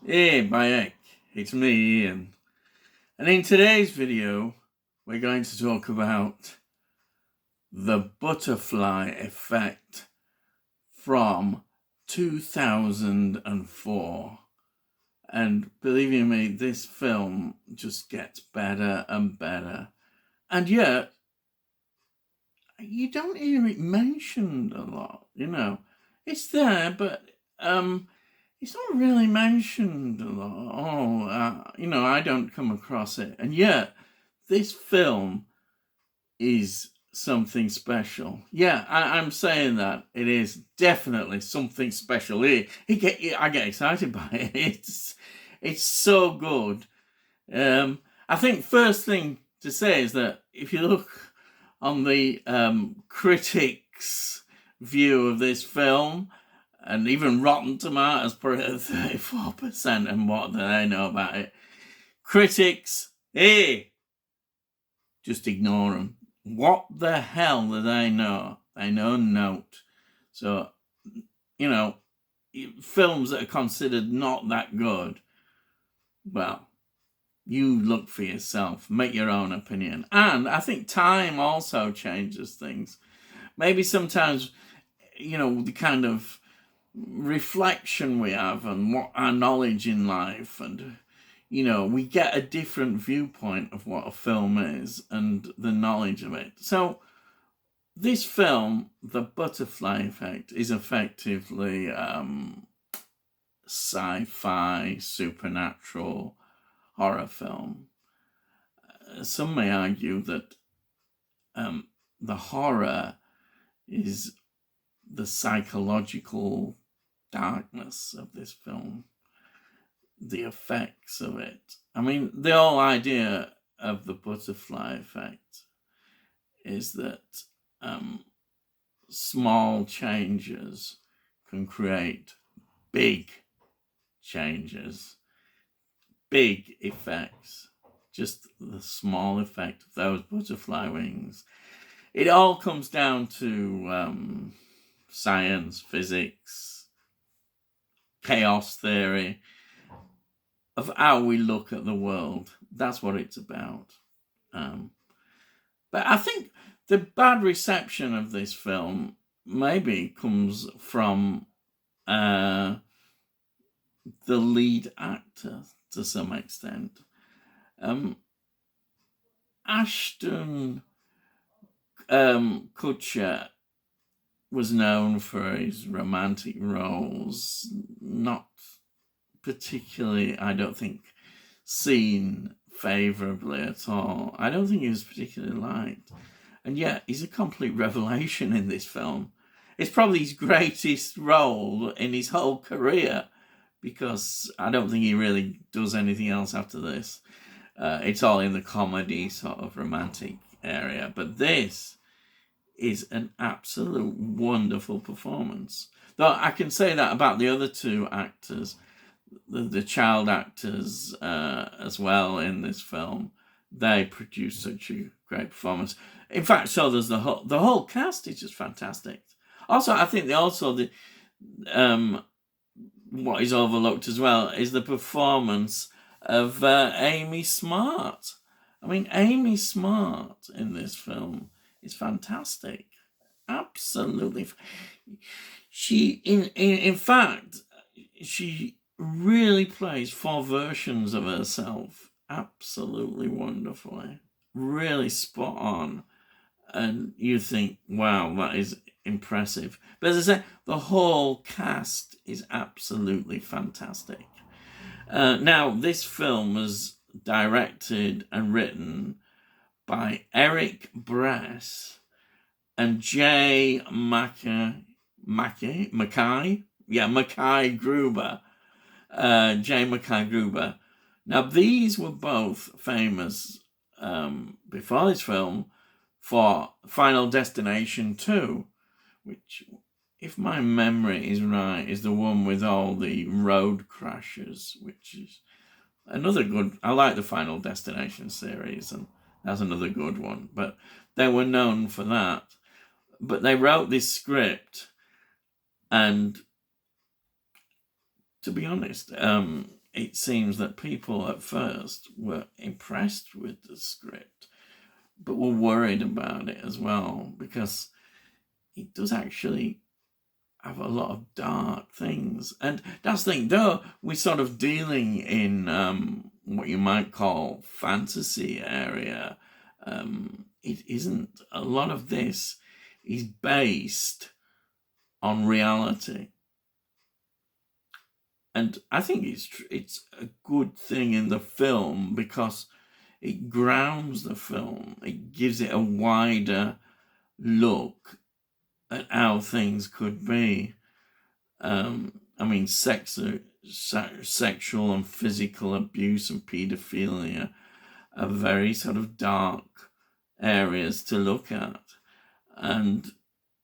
Hey, Bayek, it's me, Ian. And in today's video, we're going to talk about the butterfly effect from 2004. And believe you me, this film just gets better and better. And yet, you don't hear it mentioned a lot, It's there, but it's not really mentioned a lot. I don't come across it. And yet, this film is something special. Yeah, I'm saying that. It is definitely something special. I get excited by it. It's so good. I think first thing to say is that if you look on the critics' view of this film, and even Rotten Tomatoes put it at 34%, and what do they know about it? Critics, hey, just ignore them. What the hell do they know? They know note. So, films that are considered not that good, well, you look for yourself, make your own opinion. And I think time also changes things. Maybe sometimes, the kind of reflection we have and what our knowledge in life, and we get a different viewpoint of what a film is and the knowledge of it. So this film, The Butterfly Effect, is effectively sci-fi supernatural horror film. Some may argue that the horror is the psychological darkness of this film, the effects of it. I mean, the whole idea of the butterfly effect is that small changes can create big changes, big effects. Just the small effect of those butterfly wings. It all comes down to science, physics, chaos theory, of how we look at the world. That's what it's about. But I think the bad reception of this film maybe comes from the lead actor to some extent. Ashton Kutcher was known for his romantic roles, not particularly, I don't think, seen favourably at all. I don't think he was particularly liked. And yet, he's a complete revelation in this film. It's probably his greatest role in his whole career, because I don't think he really does anything else after this. It's all in the comedy, sort of romantic area. But this is an absolute wonderful performance. Though I can say that about the other two actors, the child actors as well in this film. They produce such a great performance. In fact, so does the whole cast is just fantastic. Also, I think the what is overlooked as well is the performance of Amy Smart. I mean, Amy Smart in this film is fantastic. Absolutely. She, in fact, she really plays 4 versions of herself absolutely wonderfully. Really spot on. And you think, wow, that is impressive. But as I say, the whole cast is absolutely fantastic. Now, this film was directed and written by Eric Bress and Jay Mackay Gruber. Jay Mackay Gruber. Now, these were both famous before this film for Final Destination 2, which, if my memory is right, is the one with all the road crashes, which is another good. I like the Final Destination series, and that's another good one. But they were known for that. But they wrote this script, and to be honest, it seems that people at first were impressed with the script, but were worried about it as well, because it does actually have a lot of dark things. And that's the thing, though we're sort of dealing in what you might call fantasy area, it isn't. A lot of this is based on reality. And I think it's a good thing in the film, because it grounds the film. It gives it a wider look at how things could be. I mean, sexual and physical abuse and paedophilia are very sort of dark areas to look at. And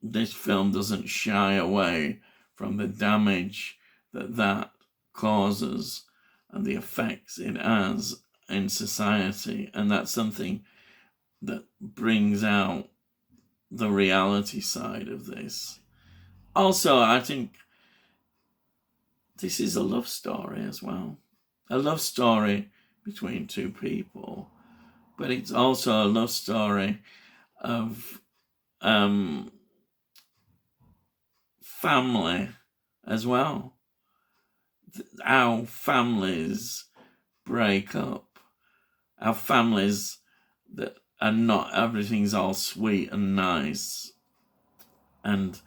this film doesn't shy away from the damage that causes and the effects it has in society. And that's something that brings out the reality side of this. Also, I think this is a love story as well. A love story between two people, but it's also a love story of family as well. How families break up, how families that are not, everything's all sweet and nice, and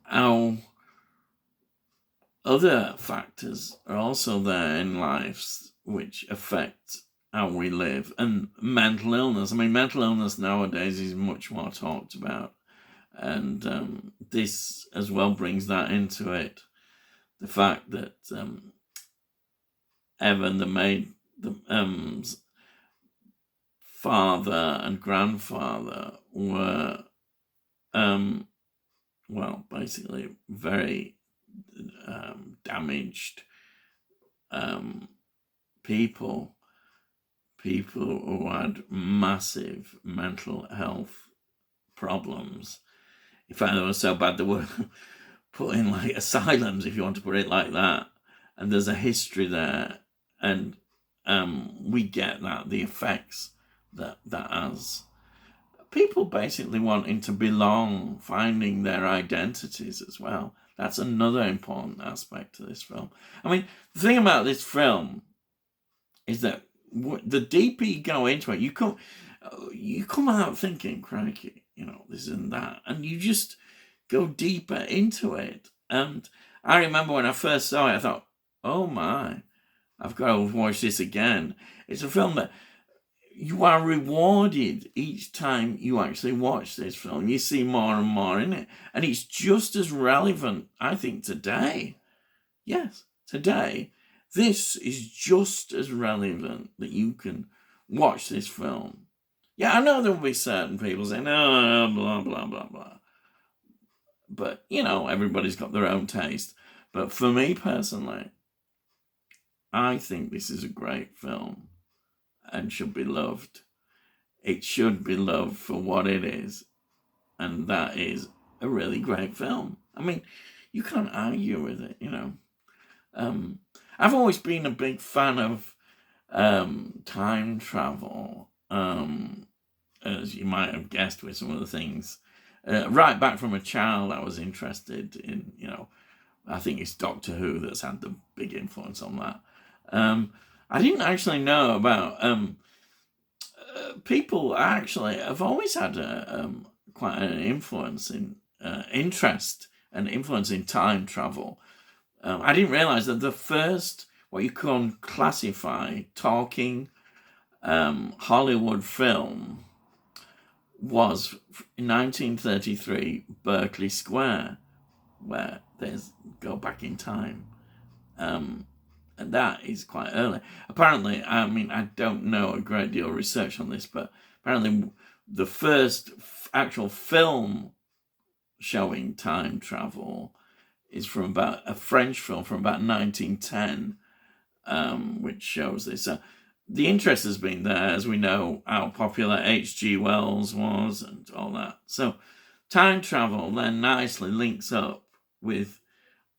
how other factors are also there in lives which affect how we live. And mental illness. I mean, mental illness nowadays is much more talked about. And this as well brings that into it. The fact that Evan, the father and grandfather were, basically very damaged people who had massive mental health problems. In fact, they were so bad they were put in like asylums, if you want to put it like that. And there's a history there, and we get that, the effects that has. People basically wanting to belong, finding their identities as well. That's another important aspect to this film. I mean, the thing about this film is that the deeper you go into it, you come out thinking, crikey, this and that, and you just go deeper into it. And I remember when I first saw it, I thought, oh my, I've got to watch this again. It's a film that you are rewarded each time you actually watch this film. You see more and more in it. And it's just as relevant, I think, today. Yes, today. This is just as relevant that you can watch this film. Yeah, I know there will be certain people saying, no, blah, blah, blah, blah. But, everybody's got their own taste. But for me personally, I think this is a great film and should be loved. It should be loved for what it is. And that is a really great film. I mean, you can't argue with it, I've always been a big fan of time travel, as you might have guessed with some of the things. Right back from a child, I was interested in, I think it's Doctor Who that's had the big influence on that. I didn't actually know about people actually have always had quite an influence in interest and influence in time travel. I didn't realize that the first, what you can classify talking Hollywood film was in 1933 Berkeley Square, where there's go back in time. And that is quite early. Apparently, I mean, I don't know a great deal of research on this, but apparently the first actual film showing time travel is from about a French film from about 1910, which shows this. The interest has been there, as we know how popular H.G. Wells was and all that. So time travel then nicely links up with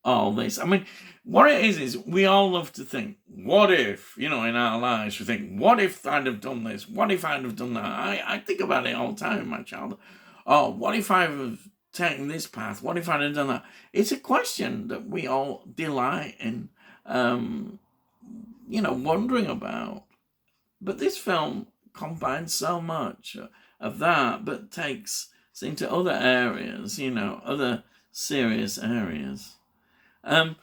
all this. I mean, what it is we all love to think, what if, in our lives, we think, what if I'd have done this? What if I'd have done that? I think about it all the time in my childhood. Oh, what if I have taken this path? What if I'd have done that? It's a question that we all delight in, wondering about. But this film combines so much of that, but takes us into other areas, other serious areas. I'll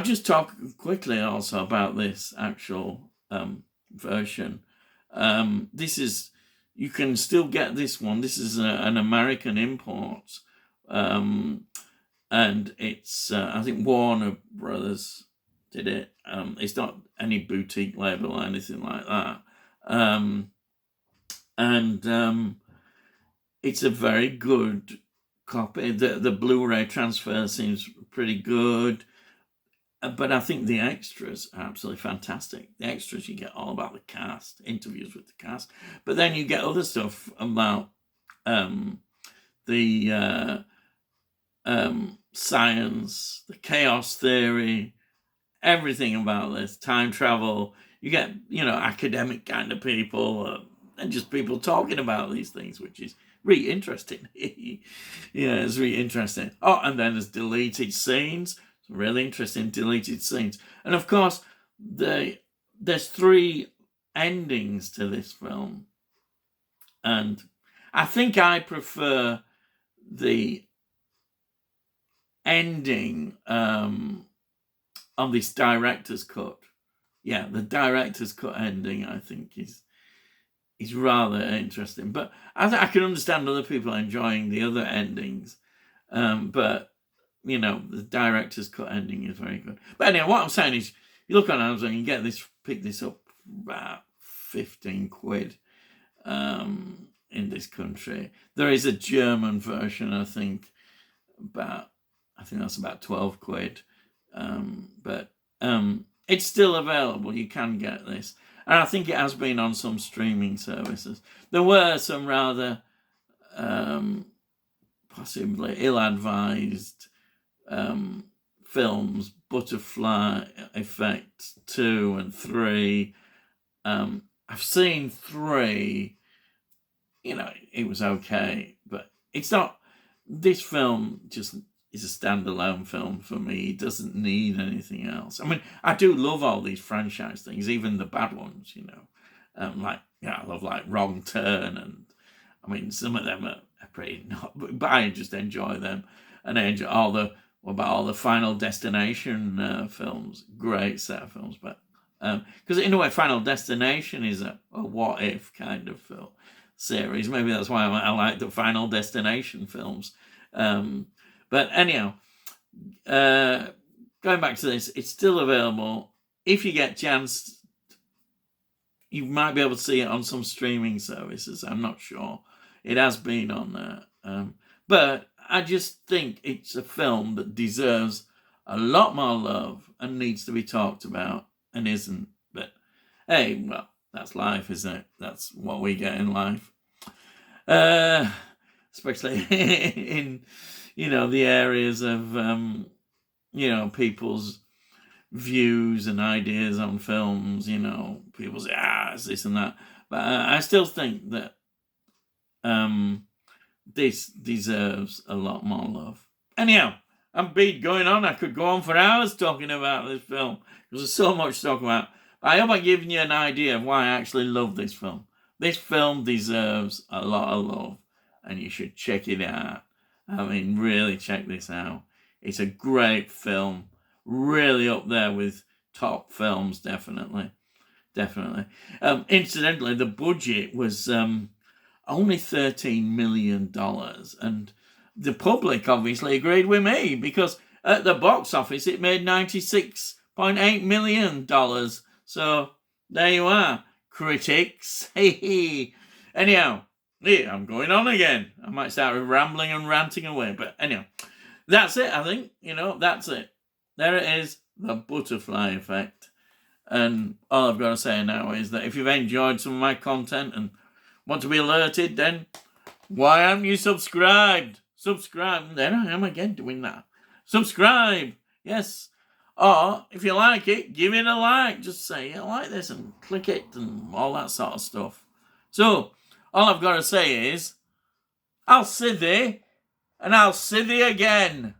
just talk quickly also about this actual version. You can still get this one. This is an American import. And it's, I think Warner Brothers did it. It's not any boutique label or anything like that. It's a very good copy. The Blu-ray transfer seems pretty good. But I think the extras are absolutely fantastic. The extras, you get all about the cast, interviews with the cast. But then you get other stuff about the science, the chaos theory, everything about this, time travel. You get, academic kind of people and just people talking about these things, which is really interesting. Yeah, it's really interesting. Oh, and then there's deleted scenes. Really interesting deleted scenes. And of course, there's 3 endings to this film. And I think I prefer the ending on this director's cut. Yeah, the director's cut ending, I think, is rather interesting. But I can understand other people enjoying the other endings. But the director's cut ending is very good. But anyway, what I'm saying is, you look on Amazon, you get this, pick this up about 15 quid in this country. There is a German version, I think that's about 12 quid. But it's still available. You can get this. And I think it has been on some streaming services. There were some rather possibly ill-advised films, Butterfly Effect 2 and 3. I've seen 3. It was okay, but it's not. This film just is a standalone film for me. It doesn't need anything else. I mean, I do love all these franchise things, even the bad ones. I love like Wrong Turn, and I mean some of them are pretty not, but I just enjoy them, and I enjoy all the Final Destination films. Great set of films, but because in a way, Final Destination is a what if kind of film series. Maybe that's why I like the Final Destination films. But anyhow, going back to this, it's still available. If you get a chance, you might be able to see it on some streaming services. I'm not sure. It has been on there. But I just think it's a film that deserves a lot more love and needs to be talked about and isn't. But hey, well, that's life, isn't it? That's what we get in life. Especially in, the areas of, people's views and ideas on films. People say, it's this and that. But I still think that this deserves a lot more love. Anyhow, I'm going on. I could go on for hours talking about this film. There's so much to talk about. I hope I've given you an idea of why I actually love this film. This film deserves a lot of love, and you should check it out. I mean, really check this out. It's a great film, really up there with top films, definitely. Incidentally, the budget was only $13 million, and the public obviously agreed with me, because at the box office it made $96.8 million. So there you are, critics. Anyhow, I'm going on again. I might start rambling and ranting away, but anyhow, that's it. I think that's it. There it is, The Butterfly Effect. And all I've got to say now is that if you've enjoyed some of my content and want to be alerted, then why haven't you subscribed? Subscribe. There I am again doing that. Subscribe. Yes. Or, if you like it, give it a like. Just say, I like this, and click it, and all that sort of stuff. So, all I've got to say is, I'll see thee, and I'll see thee again.